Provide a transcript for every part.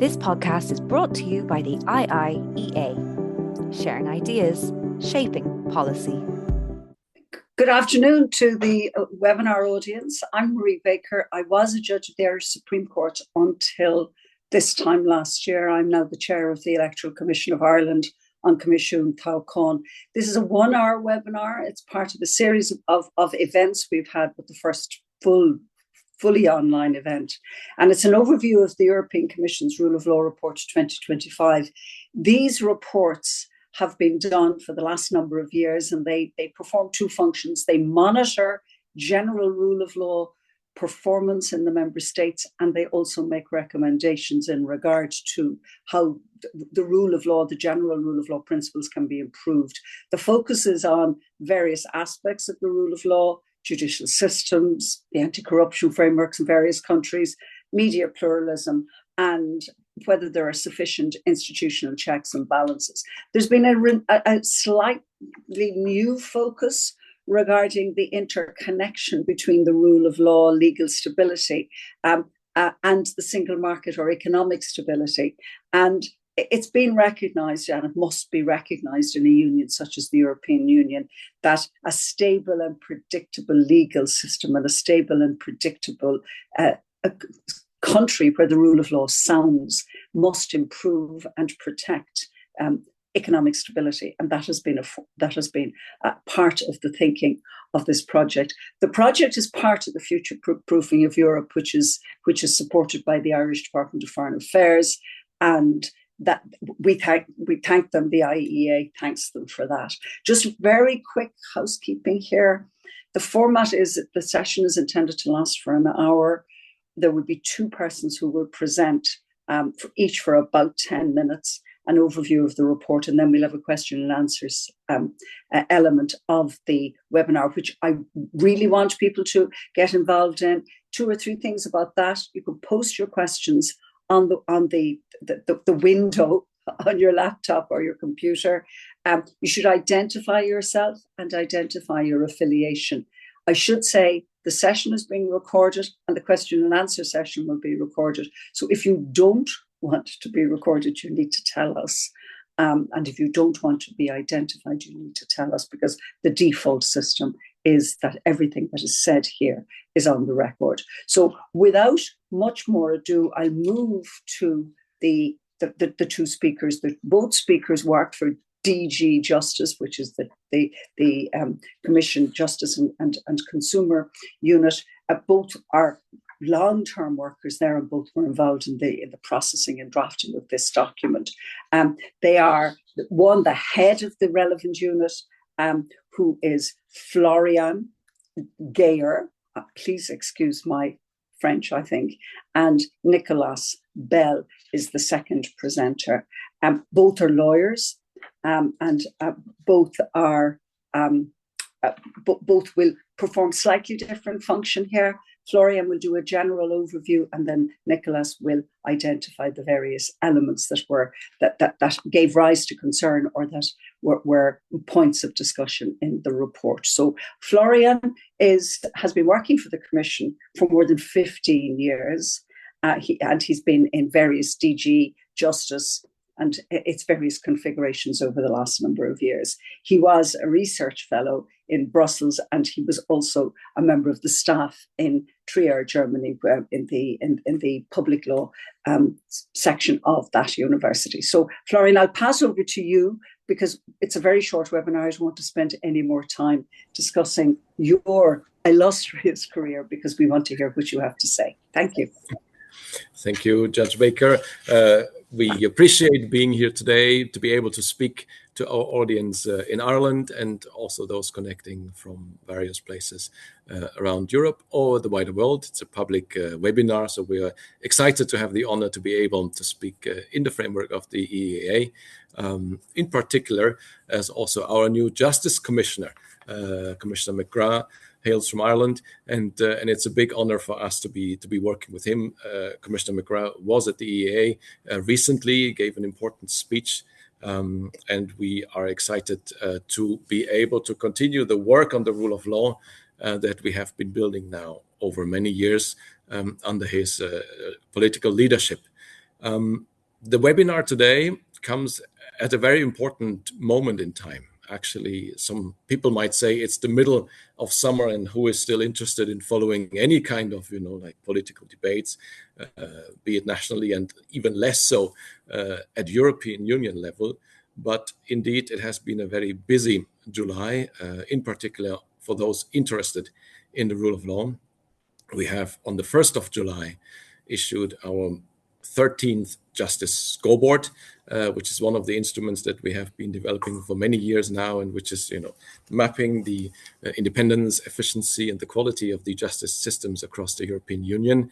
This podcast is brought to you by the IIEA, sharing ideas, shaping policy. Good afternoon to the webinar audience. I'm Marie Baker. I was a judge of the Irish Supreme Court until this time last year. I'm now the chair of the Electoral Commission of Ireland on Comisiún Tábháin. This is a 1-hour webinar. It's part of a series of events we've had with the first fully online event. And it's an overview of the European Commission's Rule of Law Report 2025. These reports have been done for the last number of years, and they perform two functions. They monitor general rule of law performance in the member states, and they also make recommendations in regard to how the rule of law, the general rule of law principles can be improved. The focus is on various aspects of the rule of law: judicial systems, the anti-corruption frameworks in various countries, media pluralism, and whether there are sufficient institutional checks and balances. There's been a slightly new focus regarding the interconnection between the rule of law, legal stability, and the single market or economic stability. And it's been recognised, and it must be recognised in a union such as the European Union, that a stable and predictable legal system and a stable and predictable country where the rule of law sounds must improve and protect economic stability, and that has been a part of the thinking of this project. The project is part of the future proofing of Europe, which is supported by the Irish Department of Foreign Affairs, and that we thank them. The IIEA thanks them for that. Just very quick housekeeping here. The format is that the session is intended to last for an hour. There will be two persons who will present, each for about 10 minutes, an overview of the report, and then we'll have a question and answers element of the webinar, which I really want people to get involved in. 2 or 3 things about that. You can post your questions on the window on your laptop or your computer. You should identify yourself and identify your affiliation. I should say the session is being recorded and the question and answer session will be recorded. So if you don't want to be recorded, you need to tell us. And if you don't want to be identified, you need to tell us, because the default system is that everything that is said here is on the record. So without much more ado, I'll move to the two speakers. Both speakers work for DG Justice, which is the Commission Justice and Consumer Unit. Both are long-term workers there, and both were involved in the processing and drafting of this document. They are, one, the head of the relevant unit, who is Florian Geyer. Please excuse my French, I think. And Nicolaas is the second presenter. Both are lawyers. And both will perform slightly different function here. Florian will do a general overview, and then Nicolaas will identify the various elements that gave rise to concern or that were points of discussion in the report. So Florian has been working for the Commission for more than 15 years. He's been in various DG Justice and its various configurations over the last number of years. He was a research fellow in Brussels, and he was also a member of the staff in Trier, Germany, in the public law section of that university. So, Florian, I'll pass over to you, because it's a very short webinar. I don't want to spend any more time discussing your illustrious career, because we want to hear what you have to say. Thank you. Thank you, Judge Baker. We appreciate being here today to be able to speak to our audience in Ireland, and also those connecting from various places around Europe or the wider world. It's a public webinar, so we are excited to have the honor to be able to speak in the framework of the EEA, in particular as also our new Justice Commissioner, Commissioner McGrath, hails from Ireland, and it's a big honor for us to be working with him. Commissioner McGrath was at the EEA recently, gave an important speech, and we are excited to be able to continue the work on the rule of law that we have been building now over many years under his political leadership. The webinar today comes at a very important moment in time. Actually, some people might say it's the middle of summer, and who is still interested in following any kind of, like political debates, be it nationally and even less so at European Union level. But indeed, it has been a very busy July, in particular for those interested in the rule of law. We have on the 1st of July issued our 13th Justice Scoreboard, which is one of the instruments that we have been developing for many years now, and which is, mapping the independence, efficiency, and the quality of the justice systems across the European Union.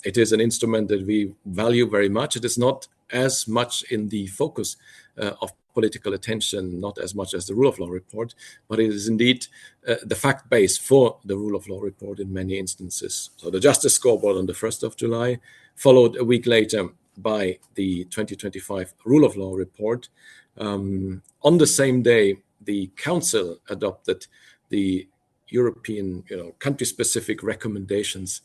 It is an instrument that we value very much. It is not as much in the focus of political attention, not as much as the Rule of Law report, but it is indeed the fact base for the Rule of Law report in many instances. So the Justice Scoreboard on the 1st of July, followed a week later by the 2025 Rule of Law report. On the same day, the Council adopted the European, country-specific recommendations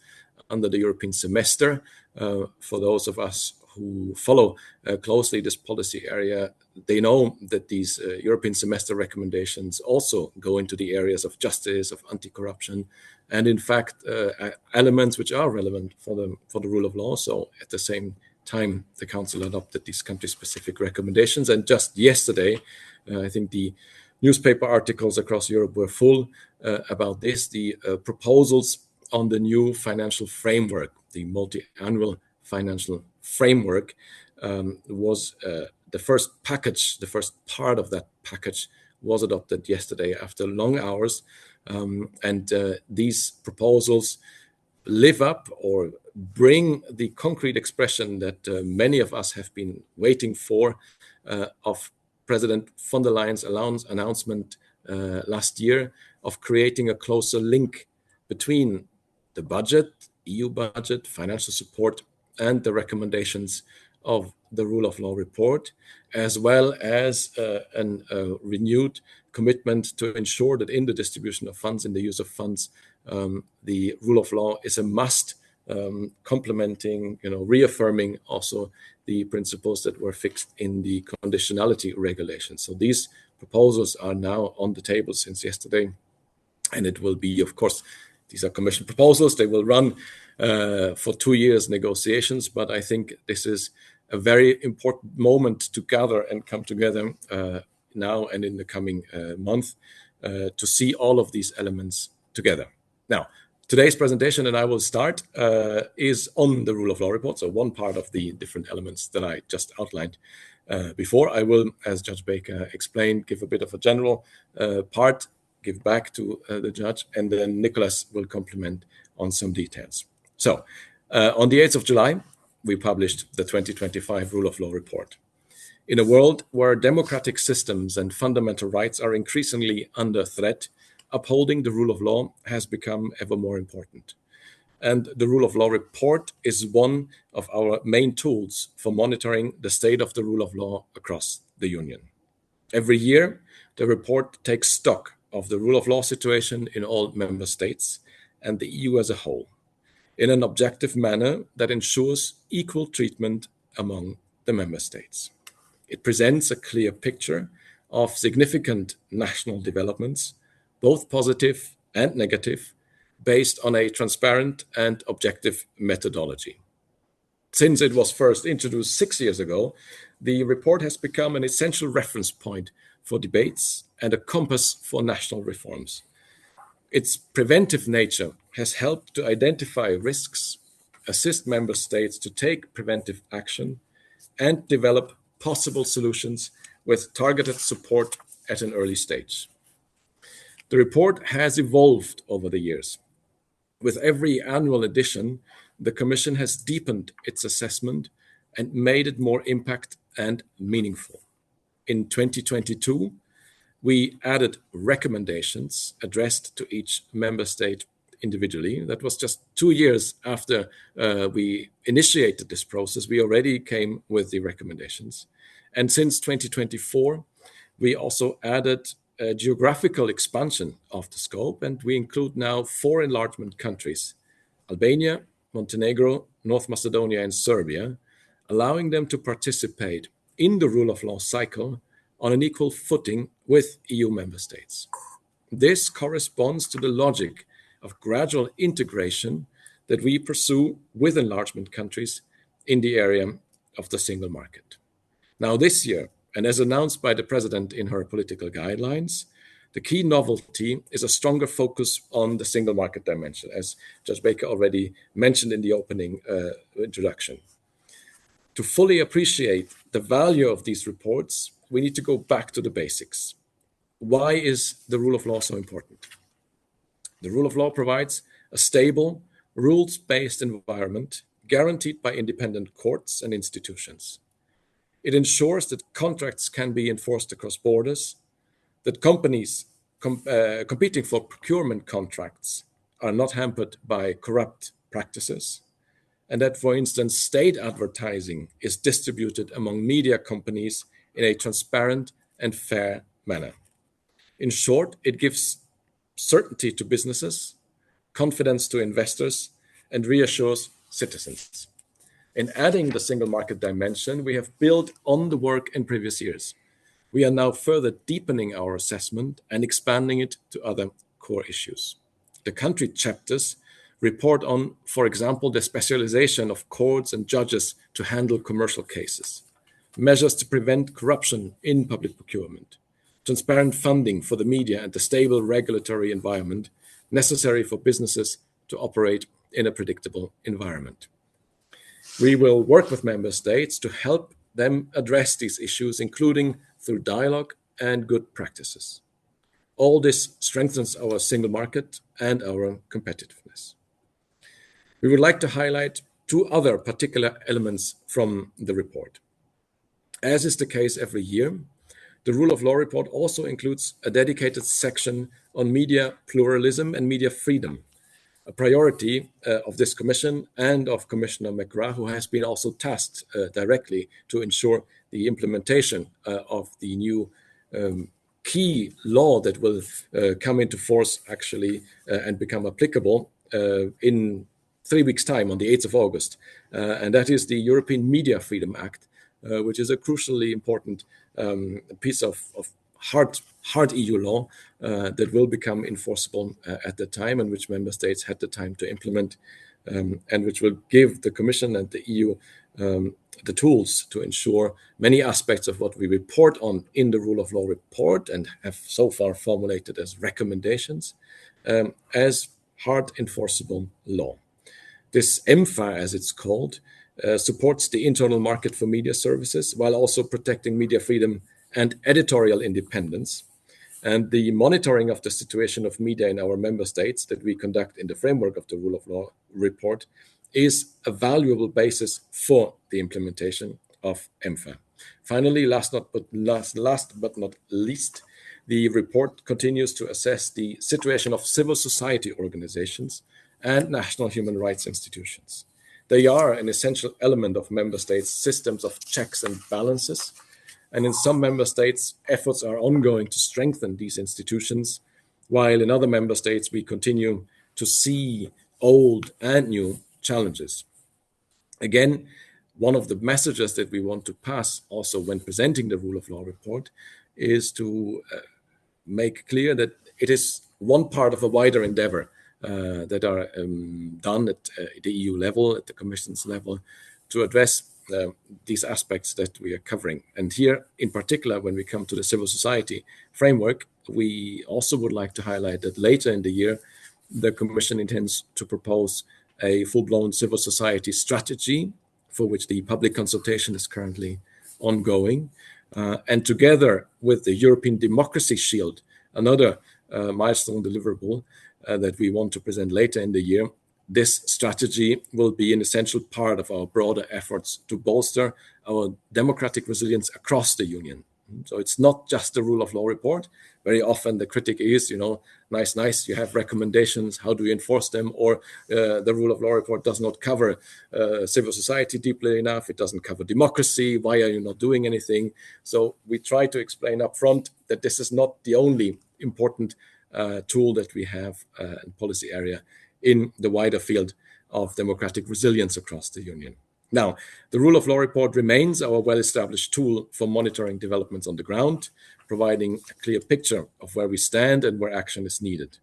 under the European semester. For those of us who follow closely this policy area, they know that these European semester recommendations also go into the areas of justice, of anti-corruption, and in fact, elements which are relevant for the rule of law. So at the same time, the Council adopted these country-specific recommendations. And just yesterday, I think the newspaper articles across Europe were full about this. The proposals on the new financial framework, the multi-annual financial framework, was the first package, the first part of that package was adopted yesterday after long hours. And these proposals live up or bring the concrete expression that many of us have been waiting for of President von der Leyen's announcement last year of creating a closer link between the budget, EU budget, financial support, and the recommendations of the Rule of Law report, as well as a renewed commitment to ensure that in the distribution of funds, in the use of funds, the Rule of Law is a must, complementing, reaffirming also the principles that were fixed in the conditionality regulation. So these proposals are now on the table since yesterday, and it will be, of course, these are Commission proposals. They will run for 2 years negotiations, but I think this is a very important moment to gather and come together now and in the coming month to see all of these elements together. Now, today's presentation, and I will start, is on the Rule of Law report. So one part of the different elements that I just outlined before. I will, as Judge Baker explained, give a bit of a general part, give back to the judge, and then Nicolaas will complement on some details. So on the 8th of July, we published the 2025 Rule of Law report. In a world where democratic systems and fundamental rights are increasingly under threat, upholding the rule of law has become ever more important. And the Rule of Law report is one of our main tools for monitoring the state of the rule of law across the Union. Every year, the report takes stock of the rule of law situation in all member states and the EU as a whole, in an objective manner that ensures equal treatment among the member states. It presents a clear picture of significant national developments, both positive and negative, based on a transparent and objective methodology. Since it was first introduced 6 years ago, the report has become an essential reference point for debates and a compass for national reforms. Its preventive nature has helped to identify risks, assist member states to take preventive action, and develop possible solutions with targeted support at an early stage. The report has evolved over the years. With every annual edition, the Commission has deepened its assessment and made it more impact and meaningful. In 2022, we added recommendations addressed to each member state individually. That was just 2 years after we initiated this process. We already came with the recommendations. And since 2024, we also added a geographical expansion of the scope, and we include now 4 enlargement countries: Albania, Montenegro, North Macedonia, and Serbia, allowing them to participate in the rule of law cycle on an equal footing with EU member states. This corresponds to the logic of gradual integration that we pursue with enlargement countries in the area of the single market. Now, this year, and as announced by the President in her political guidelines, the key novelty is a stronger focus on the single market dimension, as Judge Baker already mentioned in the opening introduction. To fully appreciate the value of these reports, we need to go back to the basics. Why is the rule of law so important? The rule of law provides a stable, rules-based environment guaranteed by independent courts and institutions. It ensures that contracts can be enforced across borders, that companies competing for procurement contracts are not hampered by corrupt practices, and that, for instance, state advertising is distributed among media companies in a transparent and fair manner. In short, it gives certainty to businesses, confidence to investors, and reassures citizens. In adding the single market dimension, we have built on the work in previous years. We are now further deepening our assessment and expanding it to other core issues. The country chapters report on, for example, the specialization of courts and judges to handle commercial cases, measures to prevent corruption in public procurement, transparent funding for the media, and the stable regulatory environment necessary for businesses to operate in a predictable environment. We will work with member states to help them address these issues, including through dialogue and good practices. All this strengthens our single market and our competitiveness. We would like to highlight two other particular elements from the report. As is the case every year, the Rule of Law report also includes a dedicated section on media pluralism and media freedom, a priority of this commission and of Commissioner McGrath, who has been also tasked directly to ensure the implementation of the new key law that will come into force actually and become applicable in 3 weeks' time on the 8th of August. And that is the European Media Freedom Act, which is a crucially important piece of hard EU law that will become enforceable at the time, and which member states had the time to implement, and which will give the Commission and the EU the tools to ensure many aspects of what we report on in the Rule of Law report and have so far formulated as recommendations as hard enforceable law. This EMFA, as it's called, supports the internal market for media services while also protecting media freedom and editorial independence. And the monitoring of the situation of media in our member states that we conduct in the framework of the Rule of Law report is a valuable basis for the implementation of EMFA. Finally, last but not least, the report continues to assess the situation of civil society organizations and national human rights institutions. They are an essential element of member states' systems of checks and balances. And in some member states, efforts are ongoing to strengthen these institutions, while in other member states, we continue to see old and new challenges. Again, one of the messages that we want to pass also when presenting the Rule of Law report is to make clear that it is one part of a wider endeavor that are done at the EU level, at the Commission's level, to address these aspects that we are covering. And here, in particular, when we come to the civil society framework, we also would like to highlight that later in the year, the Commission intends to propose a full-blown civil society strategy for which the public consultation is currently ongoing. And together with the European Democracy Shield, another milestone deliverable that we want to present later in the year, this strategy will be an essential part of our broader efforts to bolster our democratic resilience across the Union. So it's not just the Rule of Law report. Very often the critic is, nice, you have recommendations, how do you enforce them? Or the Rule of Law report does not cover civil society deeply enough, it doesn't cover democracy, why are you not doing anything? So we try to explain up front that this is not the only important tool that we have in policy area in the wider field of democratic resilience across the Union. Now, the Rule of Law report remains our well-established tool for monitoring developments on the ground, providing a clear picture of where we stand and where action is needed.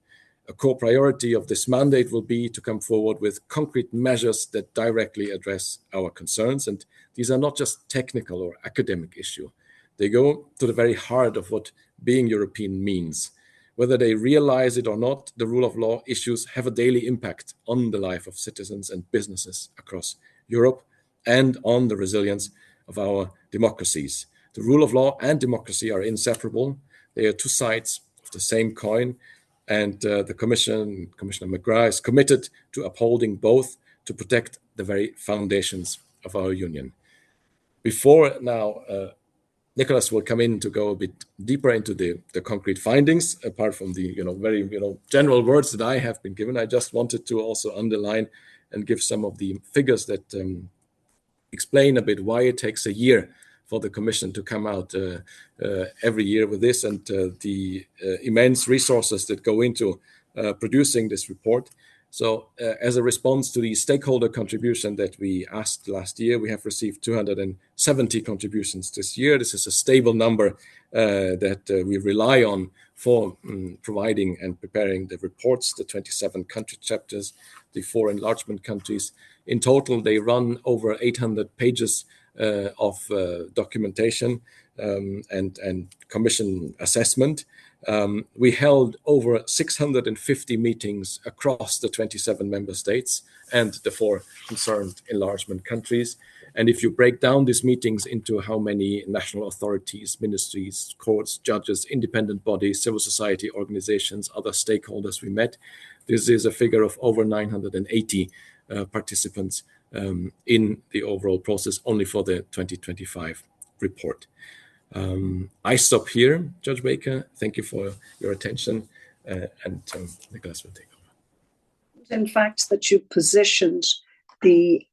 A core priority of this mandate will be to come forward with concrete measures that directly address our concerns. And these are not just technical or academic issues. They go to the very heart of what being European means. Whether they realize it or not, the rule of law issues have a daily impact on the life of citizens and businesses across Europe and on the resilience of our democracies. The rule of law and democracy are inseparable. They are two sides of the same coin. And the Commissioner McGrath, is committed to upholding both to protect the very foundations of our union. Before now, Nicolaas will come in to go a bit deeper into the concrete findings, apart from the very general words that I have been given. I just wanted to also underline and give some of the figures that explain a bit why it takes a year for the Commission to come out every year with this, and the immense resources that go into producing this report. So as a response to the stakeholder contribution that we asked last year, we have received 270 contributions this year. This is a stable number that we rely on for providing and preparing the reports, the 27 country chapters, the 4 enlargement countries. In total, they run over 800 pages of documentation and Commission assessment. We held over 650 meetings across the 27 member states and the 4 concerned enlargement countries. And if you break down these meetings into how many national authorities, ministries, courts, judges, independent bodies, civil society organizations, other stakeholders we met, this is a figure of over 980 participants in the overall process only for the 2025 report. I stop here, Judge Baker. Thank you for your attention, and Nicolaas will take over. In fact, that you positioned the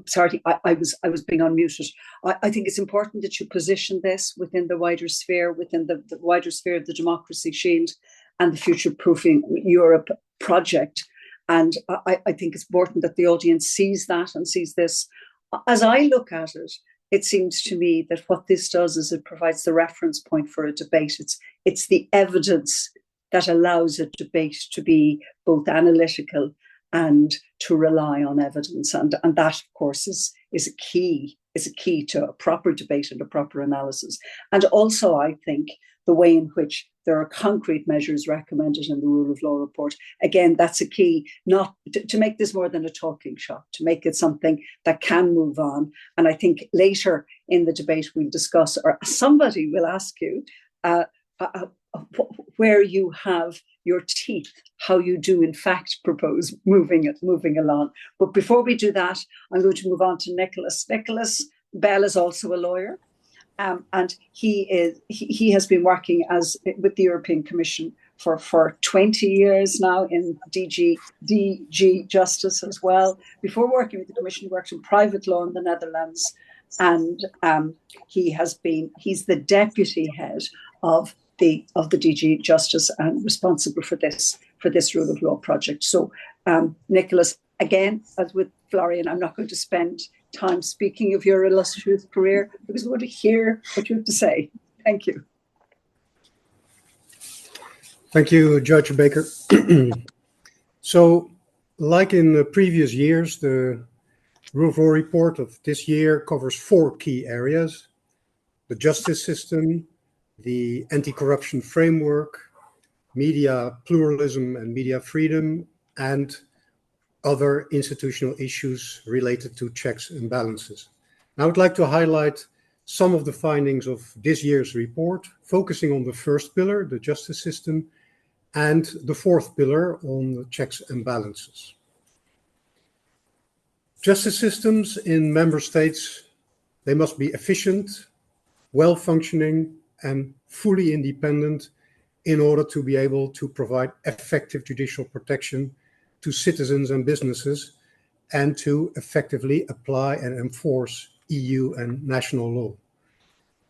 sorry, I was being unmuted. I think it's important that you position this within the wider sphere, within the wider sphere of the Democracy Shield and the Future Proofing Europe project. And I think it's important that the audience sees that and sees this. As I look at it, it seems to me that what this does is it provides the reference point for a debate. It's the evidence that allows a debate to be both analytical and to rely on evidence. And that, of course, is a key to a proper debate and a proper analysis. And also, I think, the way in which there are concrete measures recommended in the Rule of Law report. Again, that's a key, not to make this more than a talking shop, to make it something that can move on. And I think later in the debate we'll discuss, or somebody will ask you, where you have your teeth, how you do in fact propose moving along. But before we do that, I'm going to move on to Nicolaas. Nicolaas Bell is also a lawyer. And he has been working with the European Commission for 20 years now in DG Justice as well. Before working with the Commission, he worked in private law in the Netherlands, and he's the deputy head of the DG Justice and responsible for this Rule of Law project. So, Nicolaas, again, as with Florian, I'm not going to spend time speaking of your illustrious career because we want to hear what you have to say. Thank you. Thank you, Judge Baker. So, like in the previous years, the Rule of Law report of this year covers 4 key areas: the justice system, the anti-corruption framework, media pluralism and media freedom, and other institutional issues related to checks and balances. Now, I would like to highlight some of the findings of this year's report, focusing on the first pillar, the justice system, and the 4th pillar on the checks and balances. Justice systems in member states, they must be efficient, well-functioning, and fully independent in order to be able to provide effective judicial protection to citizens and businesses, and to effectively apply and enforce EU and national law.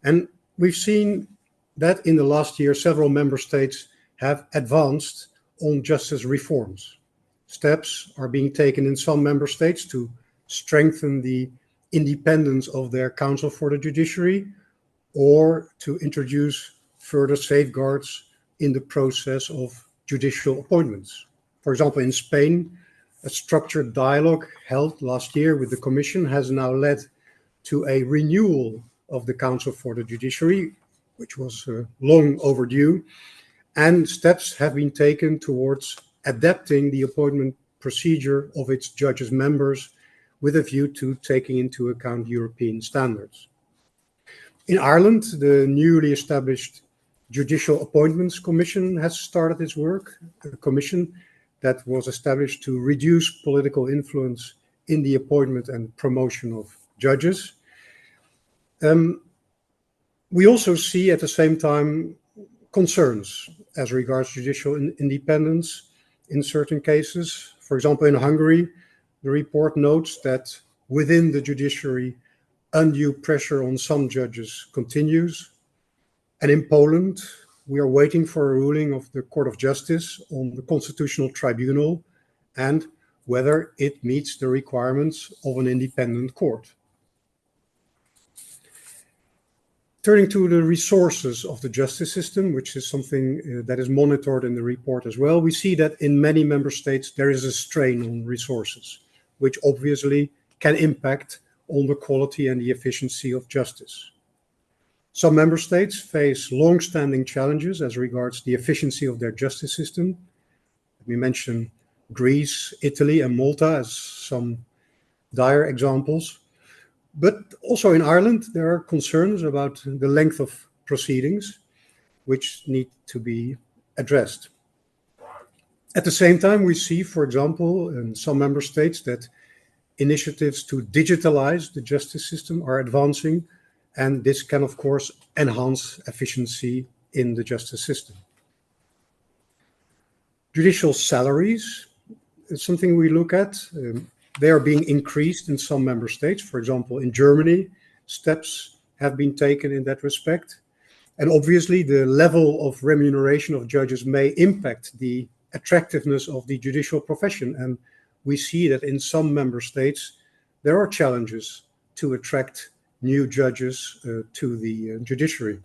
And we've seen that in the last year, several member states have advanced on justice reforms. steps are being taken in some member states to strengthen the independence of their Council for the Judiciary, or to introduce further safeguards in the process of judicial appointments. For example, in Spain, a structured dialogue held last year with the Commission has now led to a renewal of the Council for the Judiciary, which was long overdue, and steps have been taken towards adapting the appointment procedure of its judges' members with a view to taking into account European standards. In Ireland, the newly established Judicial Appointments Commission has started its work, a commission that was established to reduce political influence in the appointment and promotion of judges. We also see at the same time concerns as regards judicial independence in certain cases. For example, in Hungary, the report notes that within the judiciary, undue pressure on some judges continues. And in Poland, we are waiting for a ruling of the Court of Justice on the Constitutional Tribunal and whether it meets the requirements of an independent court. Turning to the resources of the justice system, which is something that is monitored in the report as well, we see that in many member states there is a strain on resources, which obviously can impact on the quality and the efficiency of justice. Some member states face long-standing challenges as regards the efficiency of their justice system. We mention Greece, Italy, and Malta as some dire examples. But also in Ireland, there are concerns about the length of proceedings, which need to be addressed. At the same time, we see, for example, in some member states that initiatives to digitalize the justice system are advancing, and this can, of course, enhance efficiency in the justice system. Judicial salaries is something we look at. They are being increased in some member states. For example, in Germany, steps have been taken in that respect. And obviously, the level of remuneration of judges may impact the attractiveness of the judicial profession. And we see that in some member states, there are challenges to attract new judges to the judiciary.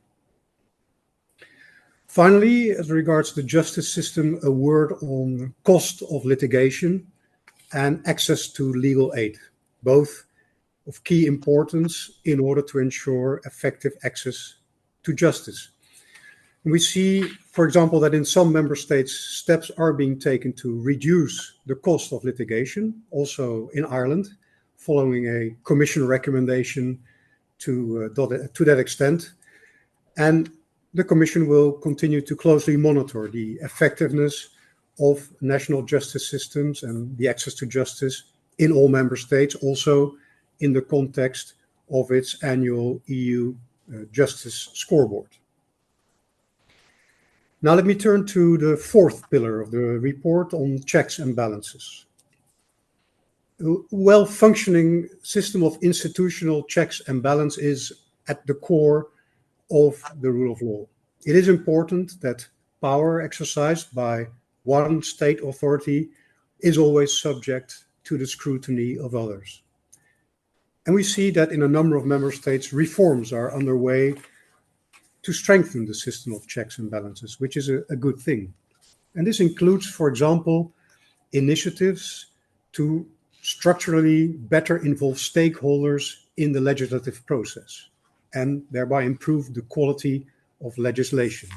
Finally, as regards the justice system, a word on cost of litigation and access to legal aid, both of key importance in order to ensure effective access to justice. And we see, for example, that in some member states, steps are being taken to reduce the cost of litigation, also in Ireland, following a Commission recommendation to that extent. And the Commission will continue to closely monitor the effectiveness of national justice systems and the access to justice in all member states, also in the context of its annual EU Justice Scoreboard. Now let me turn to the fourth pillar of the report on checks and balances. A well-functioning system of institutional checks and balance is at the core of the rule of law. It is important that power exercised by one state authority is always subject to the scrutiny of others. And we see that in a number of member states, reforms are underway to strengthen the system of checks and balances, which is a good thing. And this includes, for example, initiatives to structurally better involve stakeholders in the legislative process and thereby improve the quality of legislation.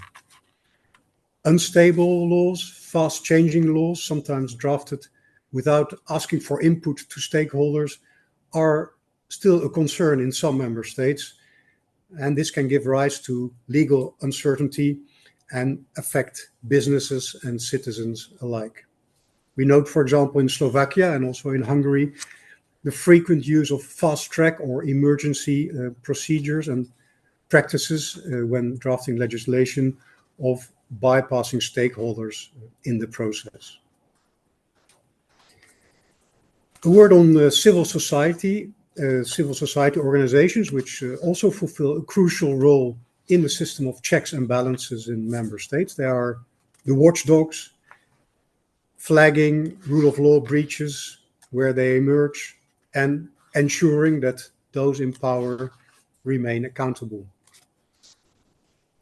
Unstable laws, fast-changing laws, sometimes drafted without asking for input to stakeholders, are still a concern in some member states, and this can give rise to legal uncertainty and affect businesses and citizens alike. We note, for example, in Slovakia and also in Hungary, the frequent use of fast-track or emergency procedures and practices when drafting legislation of bypassing stakeholders in the process. A word on civil society organizations, which also fulfill a crucial role in the system of checks and balances in member states. They are the watchdogs flagging rule of law breaches where they emerge, and ensuring that those in power remain accountable.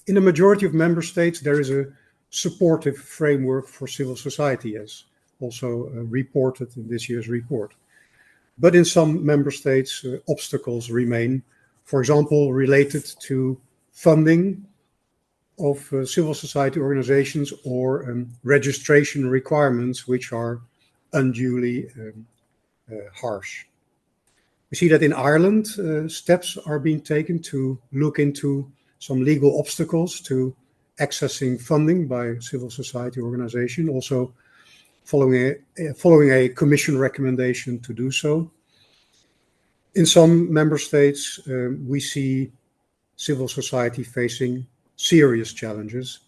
In the majority of member states, there is a supportive framework for civil society, as also reported in this year's report. But in some member states, obstacles remain, for example, related to funding of civil society organizations or registration requirements, which are unduly harsh. We see that in Ireland, steps are being taken to look into some legal obstacles to accessing funding by civil society organization, also following a commission recommendation to do so. In some member states, we see civil society facing serious challenges,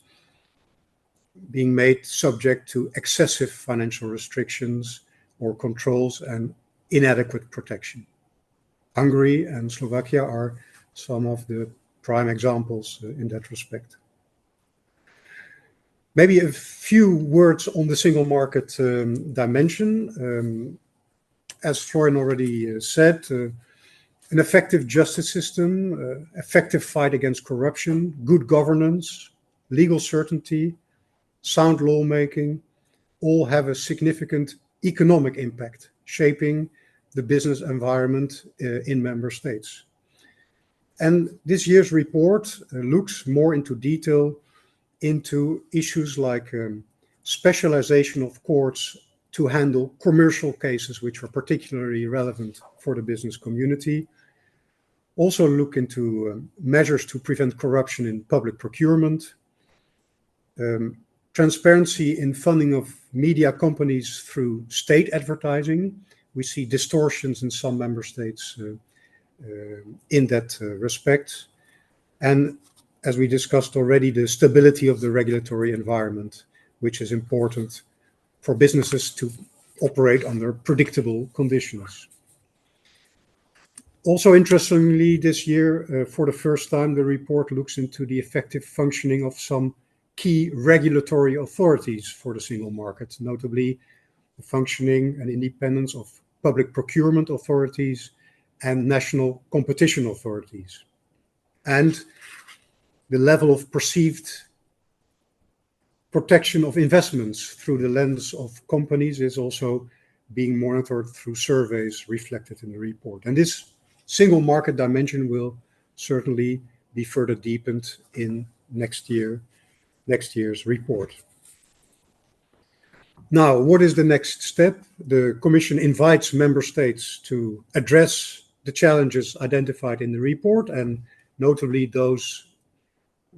being made subject to excessive financial restrictions or controls and inadequate protection. Hungary and Slovakia are some of the prime examples in that respect. Maybe a few words on the single market dimension. As Florian already said, an effective justice system, effective fight against corruption, good governance, legal certainty, sound lawmaking, all have a significant economic impact, shaping the business environment in member states. And this year's report looks more into detail into issues like specialization of courts to handle commercial cases, which are particularly relevant for the business community. Also look into measures to prevent corruption in public procurement, transparency in funding of media companies through state advertising. We see distortions in some member states in that respect. And as we discussed already, the stability of the regulatory environment, which is important for businesses to operate under predictable conditions. Also interestingly, this year, for the first time, the report looks into the effective functioning of some key regulatory authorities for the single market, notably the functioning and independence of public procurement authorities and national competition authorities. And the level of perceived protection of investments through the lens of companies is also being monitored through surveys reflected in the report. And this single market dimension will certainly be further deepened in next year's report. Now, what is the next step? The Commission invites member states to address the challenges identified in the report, and notably those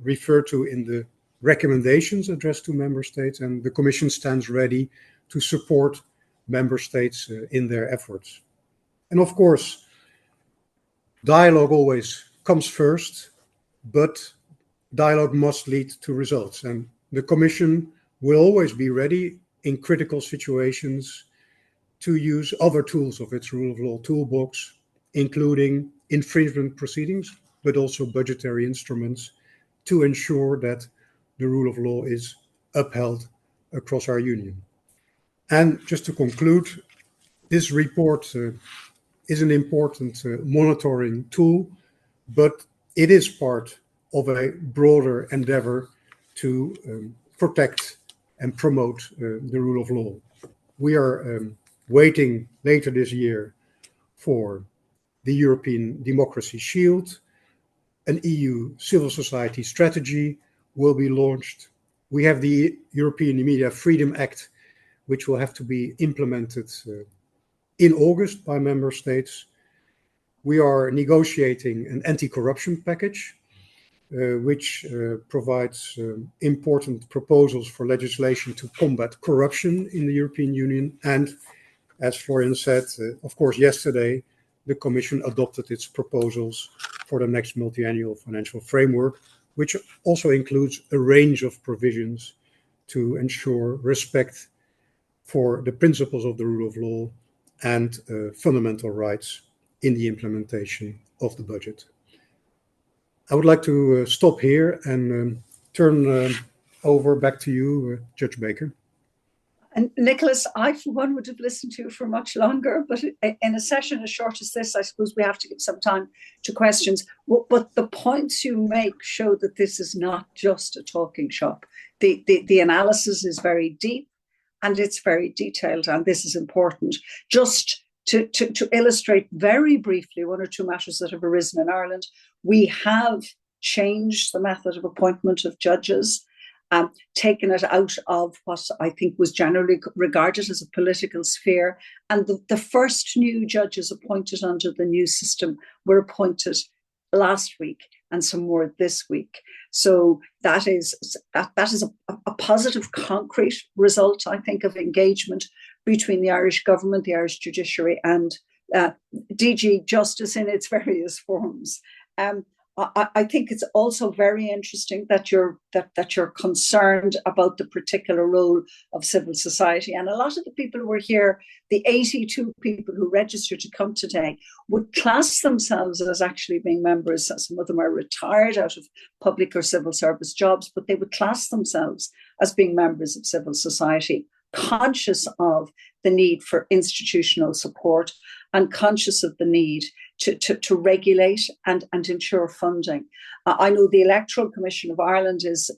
referred to in the recommendations addressed to member states, and the Commission stands ready to support member states in their efforts. And of course, dialogue always comes first, but dialogue must lead to results. And the Commission will always be ready in critical situations to use other tools of its rule of law toolbox, including infringement proceedings, but also budgetary instruments to ensure that the rule of law is upheld across our union. And just to conclude, this report is an important monitoring tool, but it is part of a broader endeavor to protect and promote the rule of law. We are waiting later this year for the European Democracy Shield. An EU civil society strategy will be launched. We have the European Media Freedom Act, which will have to be implemented in August by member states. We are negotiating an anti-corruption package, which provides important proposals for legislation to combat corruption in the European Union. And as Florian said, of course, yesterday, the Commission adopted its proposals for the next multi-annual financial framework, which also includes a range of provisions to ensure respect for the principles of the rule of law and fundamental rights in the implementation of the budget. I would like to stop here and turn over back to you, Judge Baker. And Nicolaas, I, for one, would have listened to you for much longer, but in a session as short as this, I suppose we have to give some time to questions. But the points you make show that this is not just a talking shop. The analysis is very deep and it's very detailed, and this is important. Just to illustrate very briefly one or two matters that have arisen in Ireland, we have changed the method of appointment of judges. Taken it out of what I think was generally regarded as a political sphere. And the first new judges appointed under the new system were appointed last week, and some more this week. So that is a positive, concrete result, I think, of engagement between the Irish government, the Irish judiciary, and DG Justice in its various forms. I think it's also very interesting that you're concerned about the particular role of civil society. And a lot of the people who were here, the 82 people who registered to come today, would class themselves as actually being members. Some of them are retired out of public or civil service jobs, but they would class themselves as being members of civil society, conscious of the need for institutional support and conscious of the need to regulate and ensure funding. I know the Electoral Commission of Ireland is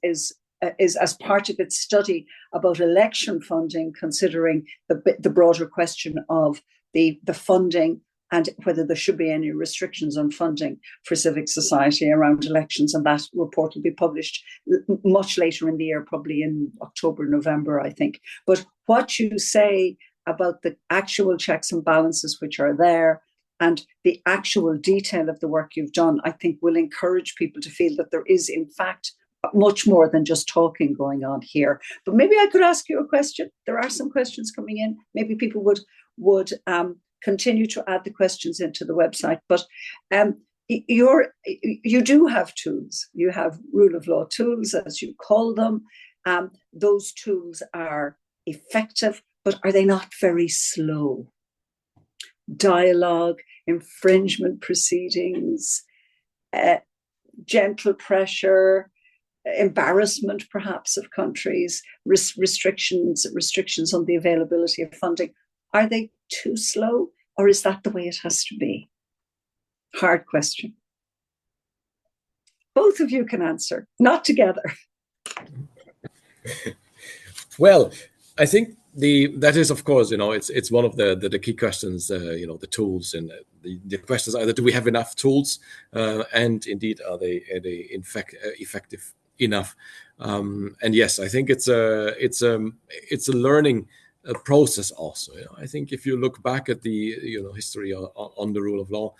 as part of its study about election funding, considering the broader question of the funding and whether there should be any restrictions on funding for civic society around elections. And that report will be published much later in the year, probably in October, November, I think. But what you say about the actual checks and balances which are there and the actual detail of the work you've done, I think will encourage people to feel that there is, in fact, much more than just talking going on here. But maybe I could ask you a question. There are some questions coming in. Maybe people would continue to add the questions into the website. But you do have tools. You have rule of law tools, as you call them. Those tools are effective, but are they not very slow? Dialogue, infringement proceedings, gentle pressure, embarrassment perhaps of countries, restrictions on the availability of funding. Are they too slow, or is that the way it has to be? Hard question. Both of you can answer, not together. Well, I think that is, of course, it's one of the key questions, the tools, and the questions either do we have enough tools, and indeed are they in fact effective enough? And yes, I think it's a learning process also. I think if you look back at the history on the rule of law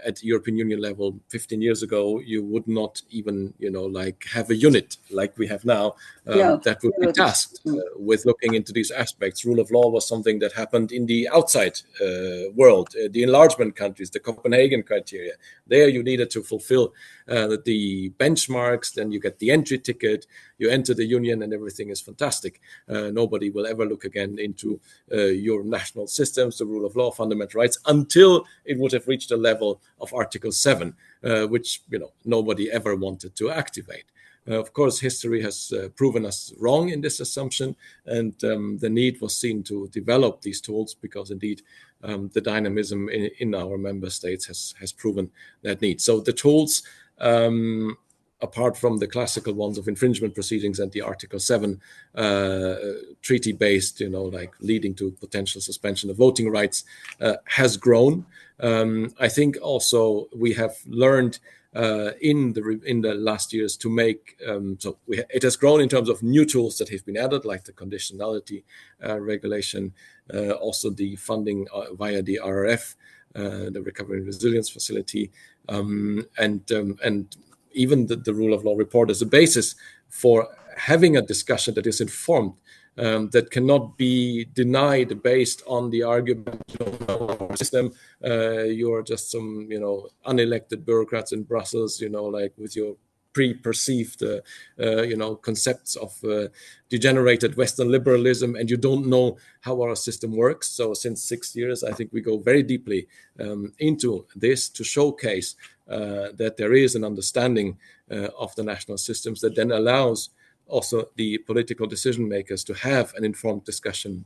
at European Union level 15 years ago, you would not even have a unit like we have now that would be tasked with looking into these aspects. Rule of law was something that happened in the outside world, the enlargement countries, the Copenhagen criteria. There you needed to fulfill the benchmarks, then you get the entry ticket, you enter the union, and everything is fantastic. Nobody will ever look again into your national systems, the rule of law, fundamental rights, until it would have reached a level of Article 7, which nobody ever wanted to activate. Of course, history has proven us wrong in this assumption, and the need was seen to develop these tools because indeed the dynamism in our member states has proven that need. So the tools, apart from the classical ones of infringement proceedings and the Article 7 treaty-based, leading to potential suspension of voting rights, has grown. I think also we have learned in the last years to make it has grown in terms of new tools that have been added, like the conditionality regulation, also the funding via the RRF, the Recovery and Resilience Facility, and even the rule of law report as a basis for having a discussion that is informed, that cannot be denied based on the argument our system. You're just some unelected bureaucrats in Brussels, with your pre-perceived concepts of degenerated Western liberalism, and you don't know how our system works. So since 6 years, I think we go very deeply into this to showcase that there is an understanding of the national systems that then allows also the political decision makers to have an informed discussion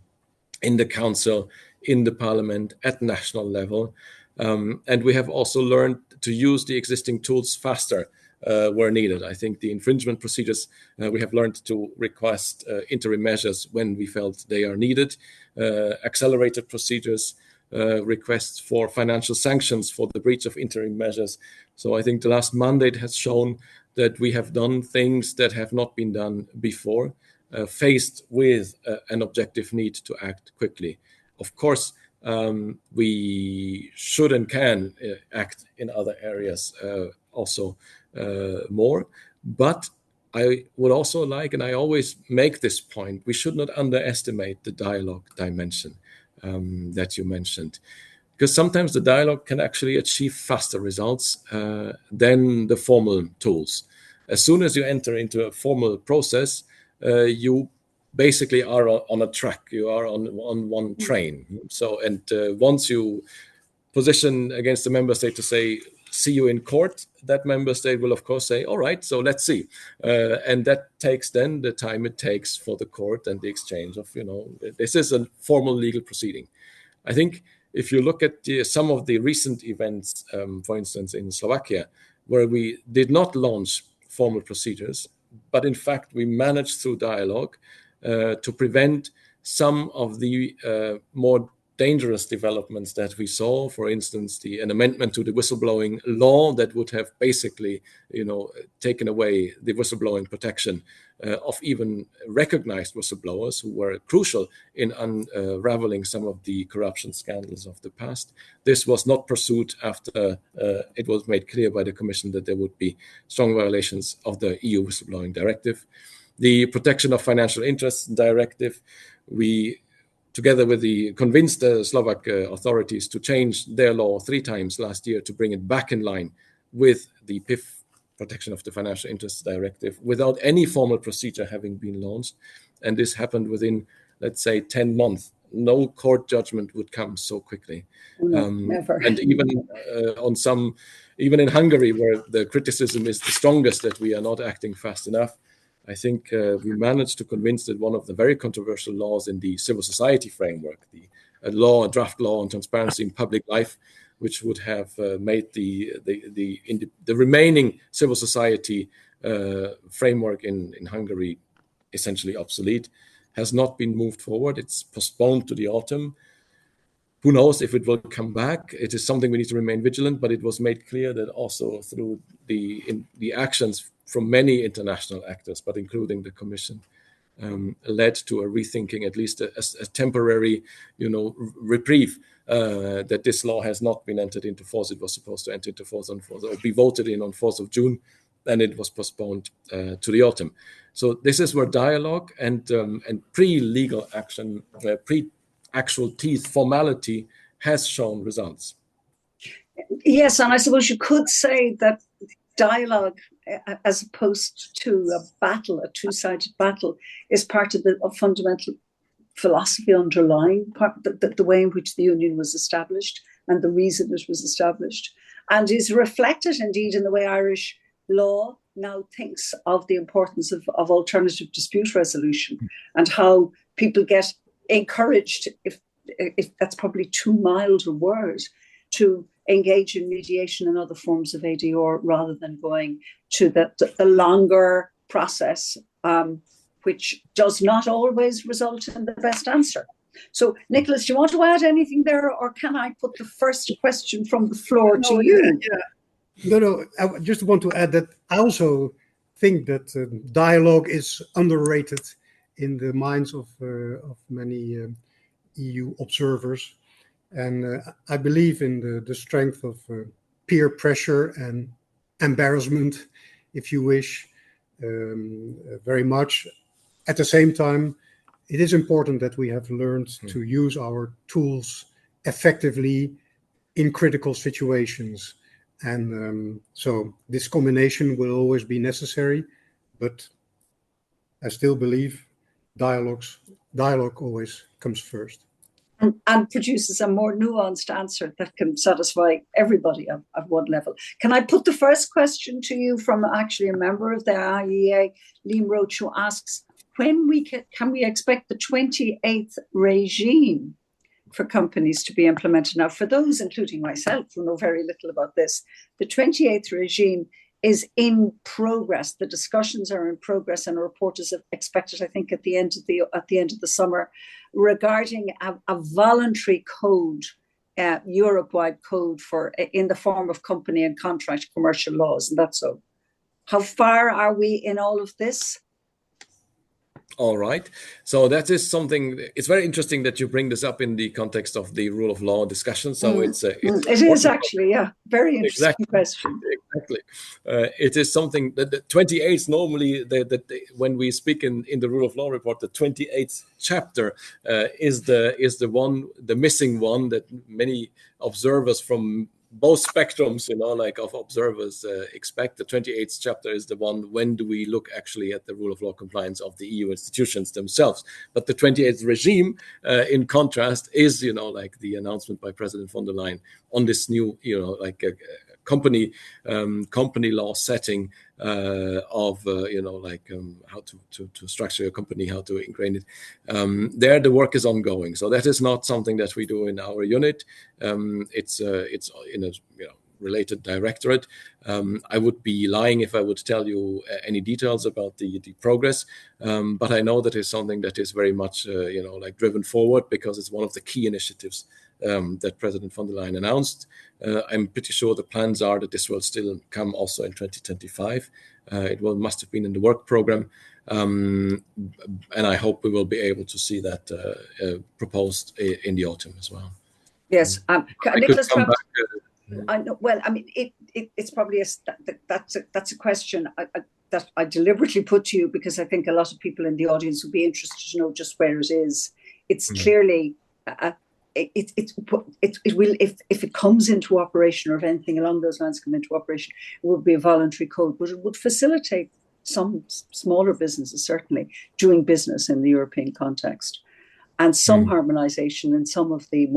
in the council, in the parliament, at national level. And we have also learned to use the existing tools faster where needed. I think the infringement procedures, we have learned to request interim measures when we felt they are needed, accelerated procedures, requests for financial sanctions for the breach of interim measures. So I think the last mandate has shown that we have done things that have not been done before, faced with an objective need to act quickly. Of course, we should and can act in other areas also more. But I would also like, and I always make this point, we should not underestimate the dialogue dimension that you mentioned. Because sometimes the dialogue can actually achieve faster results than the formal tools. As soon as you enter into a formal process, you basically are on a track. You are on one train. So, and once you position against the member state to say, see you in court, that member state will of course say, all right, so let's see. And that takes then the time it takes for the court and the exchange of, this is a formal legal proceeding. I think if you look at some of the recent events, for instance, in Slovakia, where we did not launch formal procedures, but in fact, we managed through dialogue to prevent some of the more dangerous developments that we saw. For instance, an amendment to the whistleblowing law that would have basically, taken away the whistleblowing protection of even recognized whistleblowers who were crucial in unraveling some of the corruption scandals of the past. This was not pursued after it was made clear by the Commission that there would be strong violations of the EU whistleblowing directive. The Protection of Financial Interests Directive, we together with convinced the Slovak authorities to change their law 3 times last year to bring it back in line with the PIF, Protection of the Financial Interests Directive, without any formal procedure having been launched. And this happened within, let's say, 10 months. No court judgment would come so quickly. Never. And even even in Hungary, where the criticism is the strongest that we are not acting fast enough, I think we managed to convince that one of the very controversial laws in the civil society framework, a draft law on transparency in public life, which would have made the remaining civil society framework in Hungary essentially obsolete, has not been moved forward. It's postponed to the autumn. Who knows if it will come back? It is something we need to remain vigilant, but it was made clear that also through the actions from many international actors, but including the Commission, led to a rethinking, at least a temporary, reprieve, that this law has not been entered into force. It was supposed to enter into force or be voted in on 4th of June, and it was postponed to the autumn. So this is where dialogue and pre-legal action, pre-actual teeth formality has shown results. Yes, and I suppose you could say that dialogue, as opposed to a battle, a two-sided battle, is part of the fundamental philosophy underlying the way in which the Union was established and the reason it was established, and is reflected indeed in the way Irish law now thinks of the importance of alternative dispute resolution and how people get encouraged, if that's probably too mild a word, to engage in mediation and other forms of ADR rather than going to the longer process, which does not always result in the best answer. So, Nicolaas, do you want to add anything there, or can I put the first question from the floor to you? Yeah. No, I just want to add that I also think that dialogue is underrated in the minds of many EU observers. And I believe in the strength of peer pressure and embarrassment, if you wish, very much. At the same time, it is important that we have learned to use our tools effectively in critical situations. And so this combination will always be necessary, but I still believe dialogue always comes first. and produces a more nuanced answer that can satisfy everybody at one level. Can I put the first question to you from actually a member of the IIEA, Liam Roach, who asks, when can we expect the 28th regime for companies to be implemented? Now, for those, including myself, who know very little about this, the 28th regime is in progress. The discussions are in progress, and a report is expected, I think, at the end of the summer, regarding a voluntary code, Europe-wide code in the form of company and contract commercial laws, and that's so. How far are we in all of this? All right. So that is something, it's very interesting that you bring this up in the context of the rule of law discussion. So it is actually, yeah, very interesting question. Exactly. It is something that the 28th, normally, when we speak in the rule of law report, the 28th chapter is the missing one that many observers from both spectrums, of observers expect. The 28th chapter is the one, when do we look actually at the rule of law compliance of the EU institutions themselves? But the 28th regime, in contrast, is, the announcement by President von der Leyen on this new, company law setting of how to structure a company, how to ingrain it. There the work is ongoing, so that is not something that we do in our unit. It's in a related directorate. I would be lying if I would tell you any details about the progress, but I know that is something that is very much driven forward, because it's one of the key initiatives that President von der Leyen announced. I'm pretty sure the plans are that this will still come also in 2025. It must have been in the work program, and I hope we will be able to see that proposed in the autumn as well. Yes, Nicolaas, I know. Well, I mean, it's probably that's a question that I deliberately put to you, because I think a lot of people in the audience would be interested to know just where it is. It's clearly. It will, if it comes into operation, or if anything along those lines come into operation, it would be a voluntary code, but it would facilitate some smaller businesses certainly doing business in the European context, and some harmonisation in some of the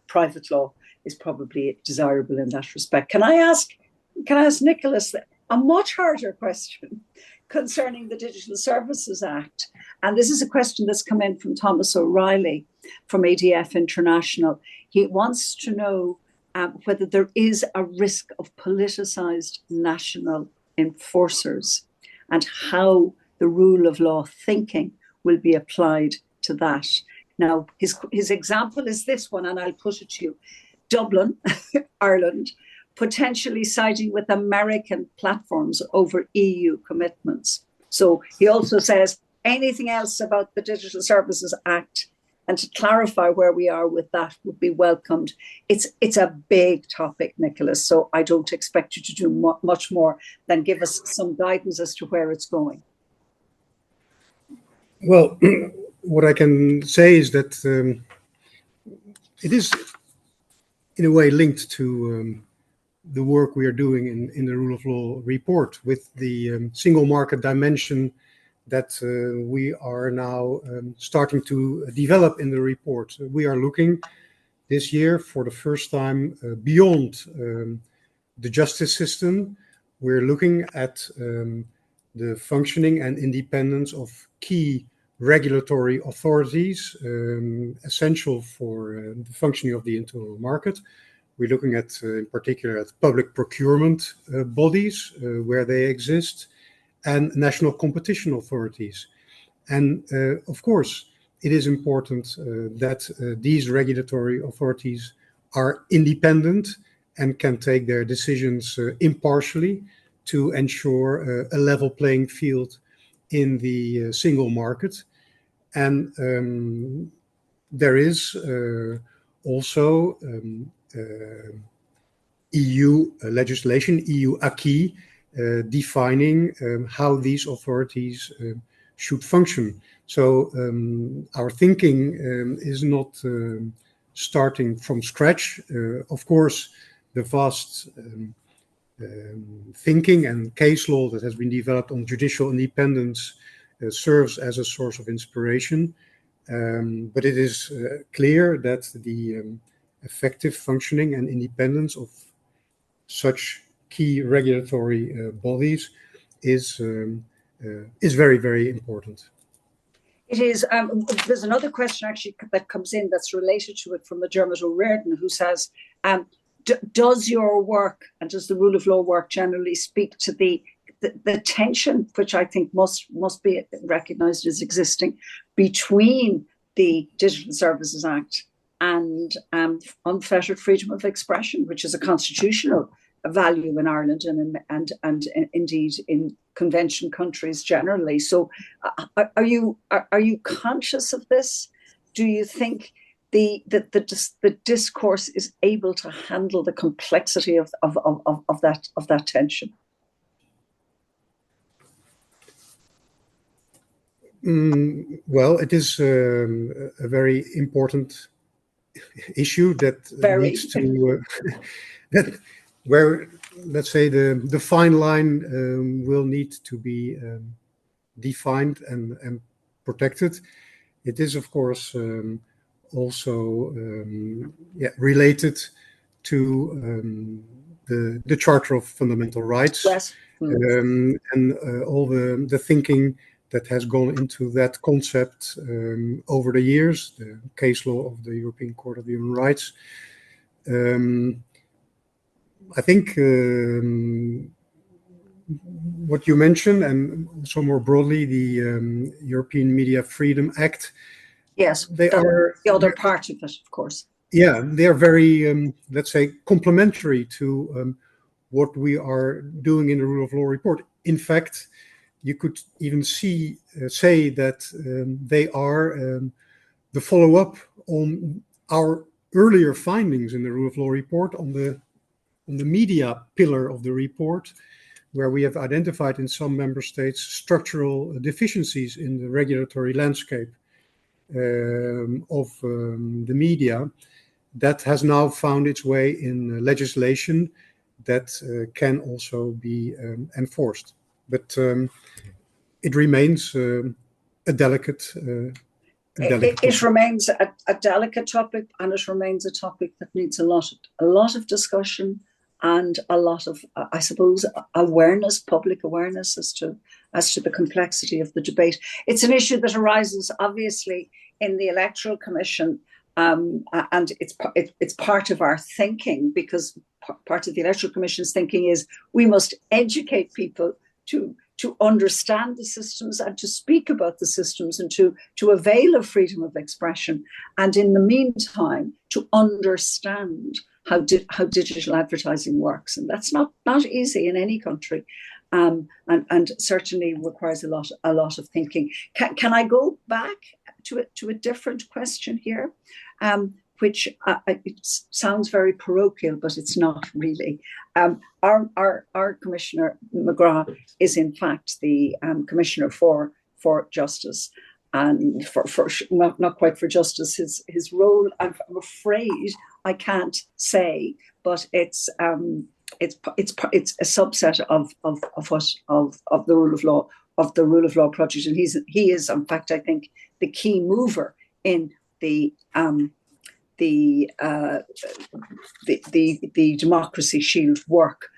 private law is probably desirable in that respect. Can I ask Nicolaas a much harder question concerning the Digital Services Act? And this is a question that's come in from Thomas O'Reilly from ADF International. He wants to know whether there is a risk of politicised national enforcers, and how the rule of law thinking will be applied to that. Now, his example is this one, and I'll put it to you. Dublin, Ireland, potentially siding with American platforms over EU commitments. So he also says, anything else about the Digital Services Act, and to clarify where we are with that, would be welcomed. It's a big topic, Nicolaas, so I don't expect you to do much more than give us some guidance as to where it's going. Well, what I can say is that it is in a way linked to the work we are doing in the rule of law report, with the single market dimension that we are now starting to develop in the report. We are looking this year for the first time beyond the justice system. We're looking at the functioning and independence of key regulatory authorities essential for the functioning of the internal market. We're looking at, in particular, at public procurement bodies where they exist, and national competition authorities. And of course, it is important that these regulatory authorities are independent and can take their decisions impartially to ensure a level playing field in the single market. And there is also EU legislation, EU acquis, defining how these authorities should function. So our thinking is not starting from scratch. Of course, the vast thinking and case law that has been developed on judicial independence serves as a source of inspiration. But it is clear that the effective functioning and independence of such key regulatory bodies is very, very important. It is. There's another question actually that comes in that's related to it from a Dermot O'Riordan, who says, does your work and does the rule of law work generally speak to the tension, which I think must be recognised as existing, between the Digital Services Act and unfettered freedom of expression, which is a constitutional value in Ireland and indeed in convention countries generally. So, are you conscious of this? Do you think the discourse is able to handle the complexity of that tension? Well, it is a very important issue that needs to where, let's say, the fine line will need to be defined and protected. It is, of course, also related to the Charter of Fundamental Rights. Yes. And all the thinking that has gone into that concept over the years, the case law of the European Court of Human Rights. I think what you mentioned, and also more broadly, the European Media Freedom Act. Yes, they are the other part of it, of course. Yeah, they are very, let's say, complementary to what we are doing in the Rule of Law report. In fact, you could even say that they are the follow-up on our earlier findings in the Rule of Law report on the media pillar of the report, where we have identified in some member states structural deficiencies in the regulatory landscape of the media that has now found its way in legislation that can also be enforced. But it remains a delicate It remains a delicate topic, and it remains a topic that needs a lot of discussion and a lot of, I suppose, awareness, public awareness as to the complexity of the debate. It's an issue that arises obviously in the Electoral Commission, and it's part of our thinking, because part of the Electoral Commission's thinking is we must educate people to understand the systems and to speak about the systems and to avail of freedom of expression, and in the meantime to understand how digital advertising works. And that's not easy in any country, and certainly requires a lot of thinking. Can I go back to a different question here, which it sounds very parochial, but it's not really. Our Commissioner McGrath is in fact the Commissioner for Justice, and for not quite for justice. His role, I'm afraid I can't say, but it's a subset of the rule of law project, and he is in fact, I think, the key mover in the Democracy Shield work.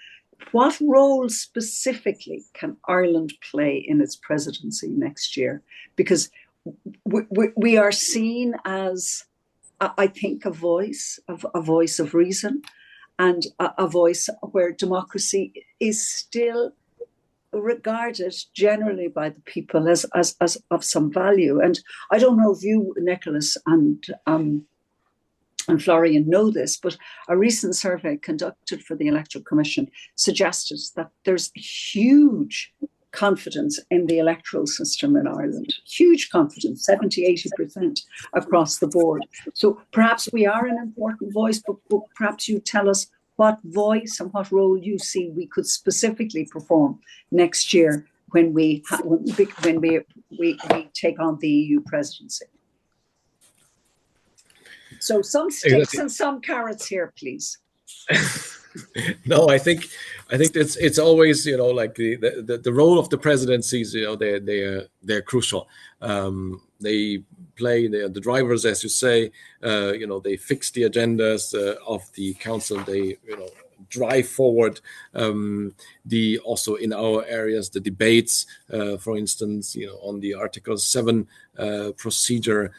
What role specifically can Ireland play in its presidency next year? Because we are seen as, I think, a voice of reason, and a voice where democracy is still regarded generally by the people as of some value. And I don't know if you, Nicolaas, and Florian know this, but a recent survey conducted for the Electoral Commission suggested that there's huge confidence in the electoral system in Ireland. Huge confidence, 70-80% across the board. So perhaps we are an important voice, but perhaps you tell us what voice and what role you see we could specifically perform next year when we take on the EU presidency. So some sticks and some carrots here, please. No, I think it's always, like the role of the presidencies, they're crucial. They play. They are the drivers, as you say. They fix the agendas of the council. They drive forward also in our areas the debates, for instance, on the Article 7 procedure.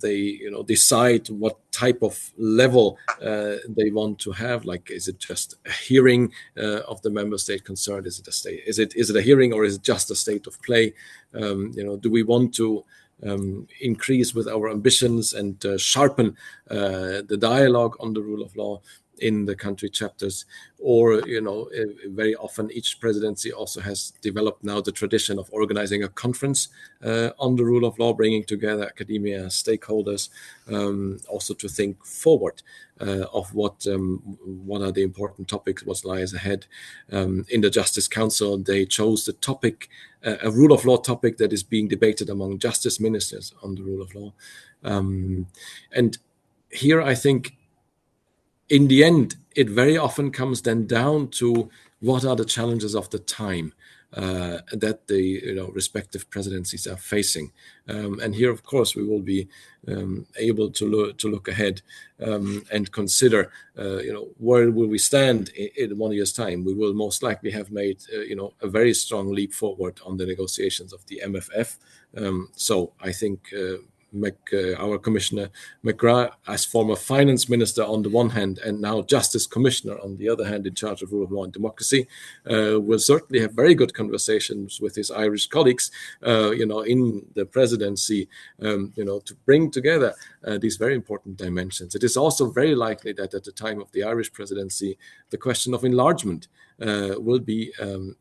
They decide what type of level they want to have. Like, is it just a hearing of the member state concerned? Is it a state? Is it a hearing, or is it just a state of play? Do we want to increase with our ambitions and sharpen the dialogue on the rule of law in the country chapters? Or very often each presidency also has developed now the tradition of organizing a conference on the rule of law, bringing together academia, stakeholders, also to think forward of what are the important topics, what lies ahead. In the Justice Council, they chose the topic, a rule of law topic that is being debated among justice ministers on the rule of law. And here I think, in the end, it very often comes then down to what are the challenges of the time that the respective presidencies are facing. And here, of course, we will be able to look ahead and consider, where will we stand in 1 year's time? We will most likely have made, a very strong leap forward on the negotiations of the MFF. So I think our Commissioner McGrath, as former finance minister on the one hand, and now Justice Commissioner on the other hand, in charge of rule of law and democracy, will certainly have very good conversations with his Irish colleagues, in the presidency, to bring together these very important dimensions. It is also very likely that at the time of the Irish presidency, the question of enlargement will be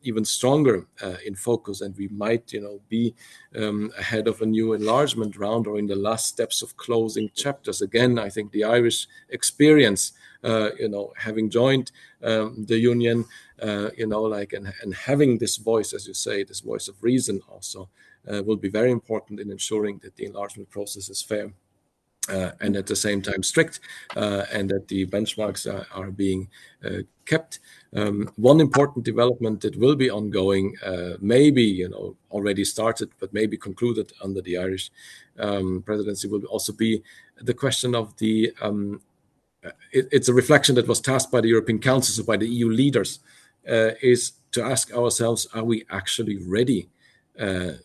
even stronger in focus, and we might, be ahead of a new enlargement round or in the last steps of closing chapters. Again, I think the Irish experience, having joined the union, and having this voice, as you say, this voice of reason also, will be very important in ensuring that the enlargement process is fair. And at the same time strict, and that the benchmarks are being kept. One important development that will be ongoing, maybe already started, but maybe concluded under the Irish presidency, will also be the question of the. It's a reflection that was tasked by the European Council, so by the EU leaders, is to ask ourselves: are we actually ready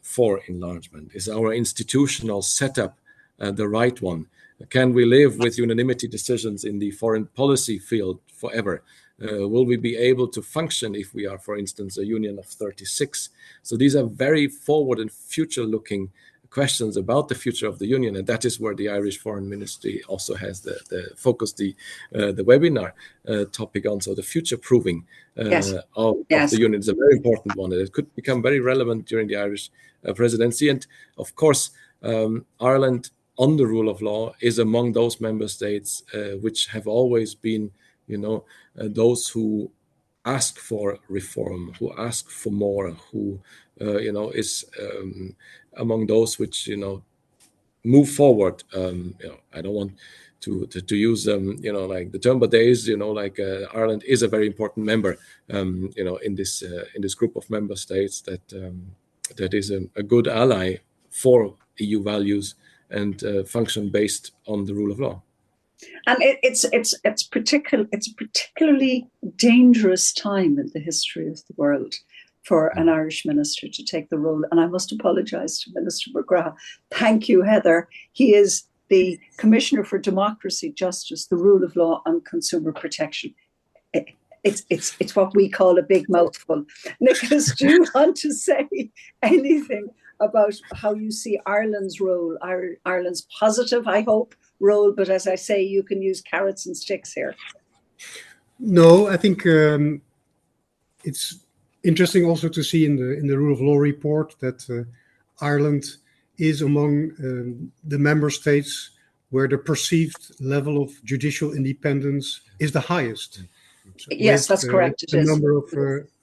for enlargement? Is our institutional setup the right one? Can we live with unanimity decisions in the foreign policy field forever? Will we be able to function if we are, for instance, a union of 36? So these are very forward and future-looking questions about the future of the union, and that is where the Irish Foreign Ministry also has the focus, the webinar topic on. So the future-proofing of the union is a very important one, and it could become very relevant during the Irish presidency. And of course, Ireland, on the rule of law, is among those member states which have always been, those who ask for reform, who ask for more, who, is among those which, move forward. I don't want to use, like the term, but there is, Ireland is a very important member, in this group of member states that is a good ally for EU values and function based on the rule of law. And it's a particularly dangerous time in the history of the world for an Irish minister to take the role. And I must apologise to Minister McGrath. Thank you, Heather. He is the Commissioner for Democracy, Justice, the Rule of Law and Consumer Protection. It's what we call a big mouthful. Nicolaas, do you want to say anything about how you see Ireland's role, Ireland's positive, I hope, role? But as I say, you can use carrots and sticks here. No, I think it's interesting also to see in the rule of law report that Ireland is among the member states where the perceived level of judicial independence is the highest. Yes, that's correct. It is.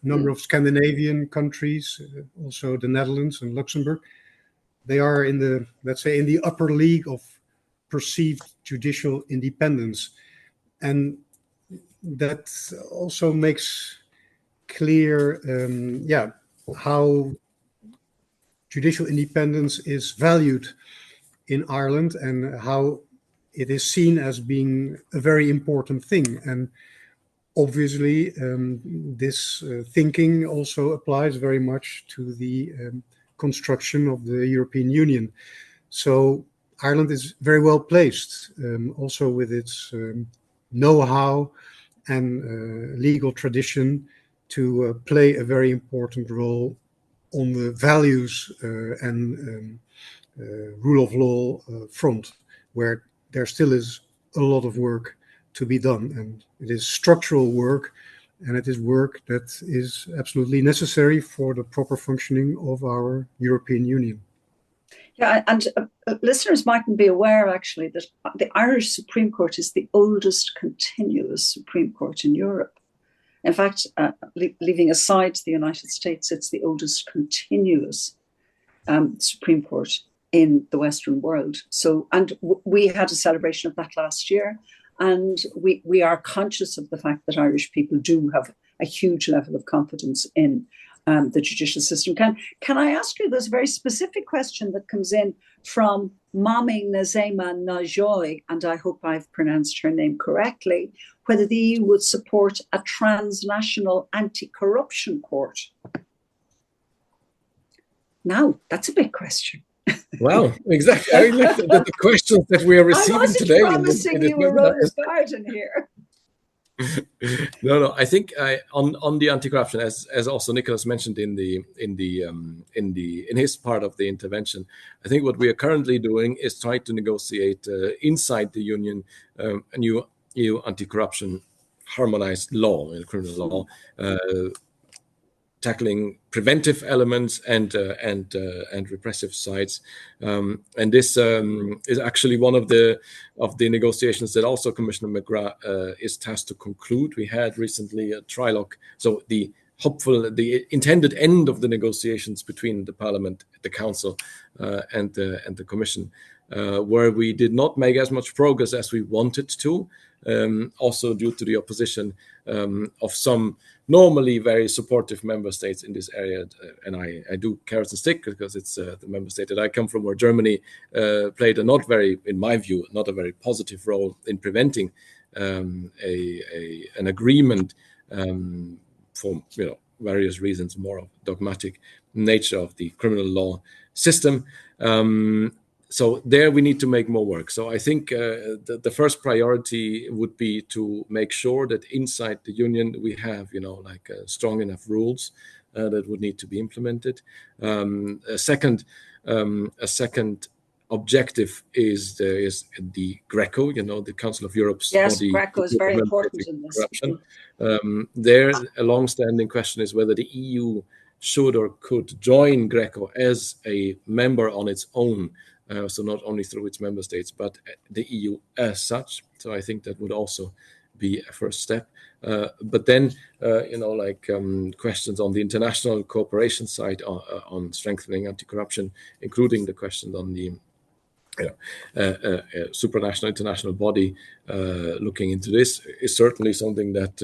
Number of Scandinavian countries, also the Netherlands and Luxembourg, they are in the upper league of perceived judicial independence, and that also makes clear, how judicial independence is valued in Ireland and how it is seen as being a very important thing. And obviously, this thinking also applies very much to the construction of the European Union. So Ireland is very well placed, also with its know-how and legal tradition to play a very important role on the values and rule of law front, where there still is a lot of work to be done. And it is structural work, and it is work that is absolutely necessary for the proper functioning of our European Union. Yeah, and listeners mightn't be aware, actually, that the Irish Supreme Court is the oldest continuous Supreme Court in Europe. In fact, leaving aside the United States, it's the oldest continuous Supreme Court in the Western world. So, and we had a celebration of that last year, and we are conscious of the fact that Irish people do have a huge level of confidence in the judicial system. Can I ask you this very specific question that comes in from Mami Nazema Najoy, and I hope I've pronounced her name correctly, whether the EU would support a transnational anti-corruption court? Now, that's a big question. Wow, exactly. I like the questions that we are receiving today. I wasn't promising you a rose garden here. No. I think on the anti-corruption, as also Nicolaas mentioned in his part of the intervention, I think what we are currently doing is try to negotiate inside the union a new EU anti-corruption harmonized law, criminal law, tackling preventive elements and repressive sides, and this is actually one of the negotiations that also Commissioner McGrath is tasked to conclude. We had recently a trilogue, so the intended end of the negotiations between the Parliament, the Council, and the Commission, where we did not make as much progress as we wanted to, also due to the opposition of some normally very supportive member states in this area. And I do carrot and stick because it's the member state that I come from, where Germany played in my view, not a very positive role in preventing an agreement for various reasons, more of dogmatic nature of the criminal law system. So there we need to make more work. So I think the first priority would be to make sure that inside the union we have, strong enough rules that would need to be implemented. A second objective is the GRECO, the Council of Europe's body. Yes, GRECO is very important in this. There, a long-standing question is whether the EU should or could join GRECO as a member on its own. So not only through its member states, but the EU as such. So I think that would also be a first step. But then, questions on the international cooperation side on strengthening anti-corruption, including the questions on the supranational international body looking into this, is certainly something that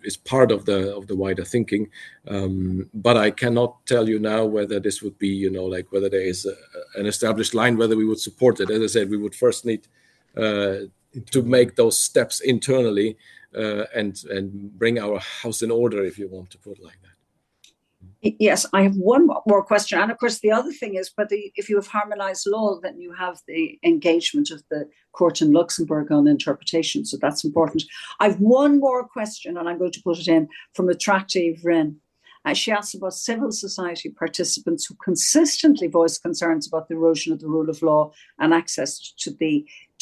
is part of the wider thinking. But I cannot tell you now whether this would be, whether there is an established line, whether we would support it. As I said, we would first need to make those steps internally and bring our house in order, if you want to put it like that. Yes, I have one more question. And of course, the other thing is, but if you have harmonized law, then you have the engagement of the court in Luxembourg on interpretation. So that's important. I have one more question, and I'm going to put it in from Attractive Ren. She asks about civil society participants who consistently voice concerns about the erosion of the rule of law and access to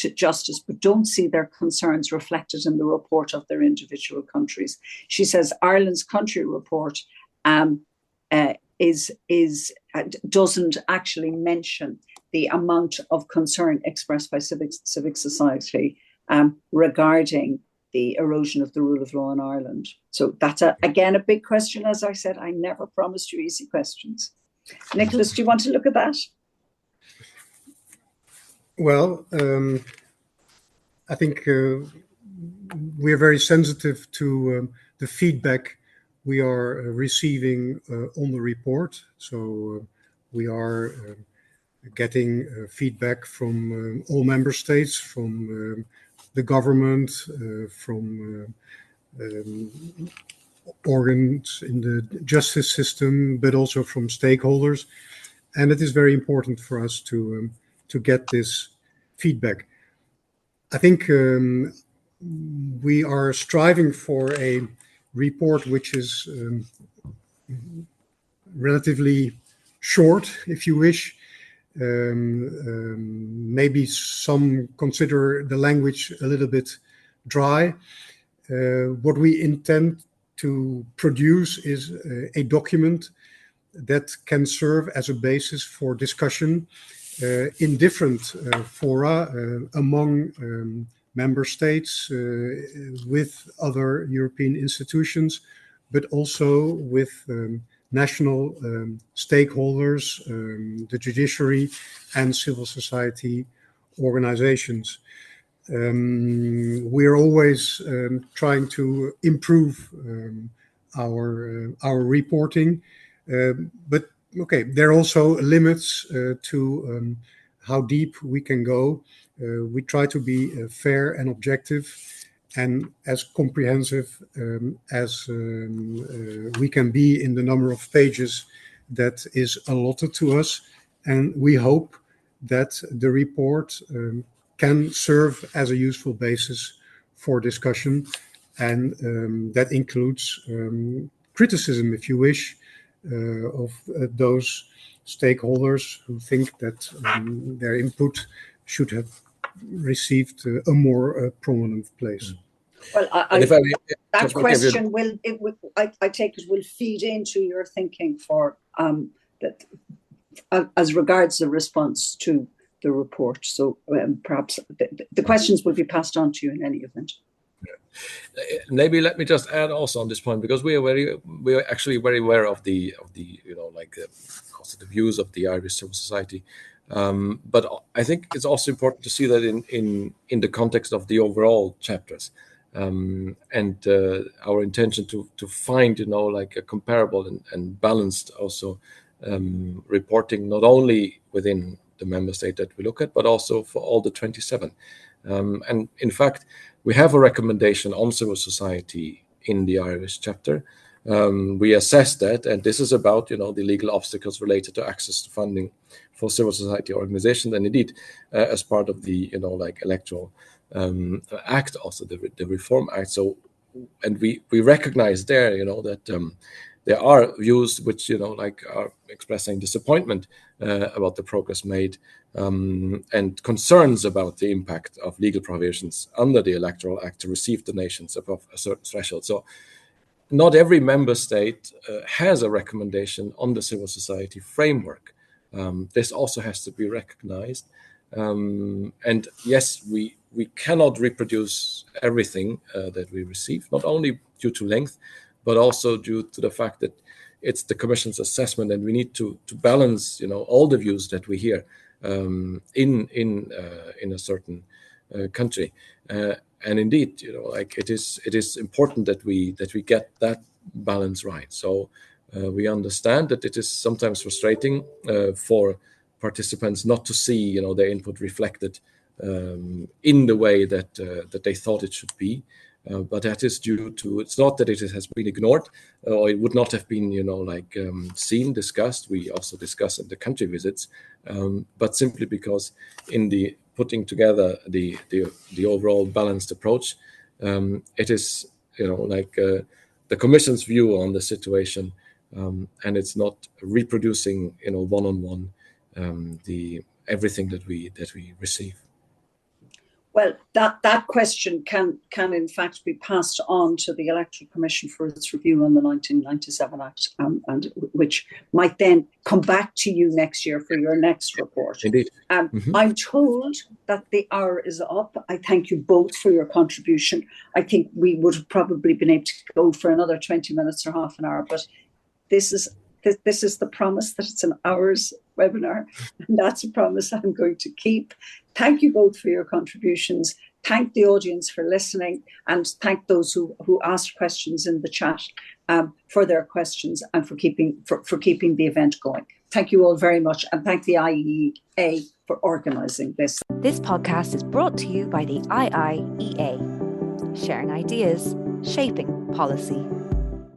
justice, but don't see their concerns reflected in the report of their individual countries. She says Ireland's country report doesn't actually mention the amount of concern expressed by civic society regarding the erosion of the rule of law in Ireland. So that's again a big question. As I said, I never promised you easy questions. Nicolaas, do you want to look at that? Well, I think we're very sensitive to the feedback we are receiving on the report. So we are getting feedback from all member states, from the government, from organs in the justice system, but also from stakeholders. And it is very important for us to get this feedback. I think we are striving for a report which is relatively short, if you wish. Maybe some consider the language a little bit dry. What we intend to produce is a document that can serve as a basis for discussion in different fora among member states, with other European institutions, but also with national stakeholders, the judiciary, and civil society organizations. We're always trying to improve our reporting, but okay, there are also limits to how deep we can go. We try to be fair and objective and as comprehensive as we can be in the number of pages that is allotted to us. And we hope that the report can serve as a useful basis for discussion. And that includes criticism, if you wish, of those stakeholders who think that their input should have received a more prominent place. Well, that question I take it will feed into your thinking for that as regards the response to the report. So perhaps the questions will be passed on to you in any event. Maybe let me just add also on this point, because we are actually very aware of the also the views of the Irish civil society. But I think it's also important to see that in the context of the overall chapters, and our intention to find a comparable and balanced also reporting, not only within the member state that we look at, but also for all the 27. And in fact, we have a recommendation on civil society in the Irish chapter. We assess that, and this is about the legal obstacles related to access to funding for civil society organizations, and indeed as part of the Electoral Act, also the Reform Act. So, and we recognize there that there are views which are expressing disappointment about the progress made, and concerns about the impact of legal provisions under the Electoral Act to receive donations above a certain threshold. So not every member state has a recommendation on the civil society framework. This also has to be recognized. And yes, we cannot reproduce everything that we receive, not only due to length, but also due to the fact that it's the Commission's assessment, and we need to balance all the views that we hear in a certain country. And indeed, it is important that we get that balance right. So we understand that it is sometimes frustrating for participants not to see their input reflected in the way that they thought it should be. But that is due to, it's not that it has been ignored or it would not have been seen, discussed. We also discuss in the country visits, but simply because in the putting together the overall balanced approach, it is the Commission's view on the situation, and it's not reproducing one-on-one the everything that we receive. Well, that question can in fact be passed on to the Electoral Commission for its review on the 1997 Act, and which might then come back to you next year for your next report. Indeed. I'm told that the hour is up. I thank you both for your contribution. I think we would have probably been able to go for another 20 minutes or half an hour, but this is the promise that it's an hour's webinar, and that's a promise I'm going to keep. Thank you both for your contributions. Thank the audience for listening, and thank those who asked questions in the chat for their questions and for keeping the event going. thank you all very much, and thank the IIEA for organising this. This podcast is brought to you by the IIEA, sharing ideas, shaping policy.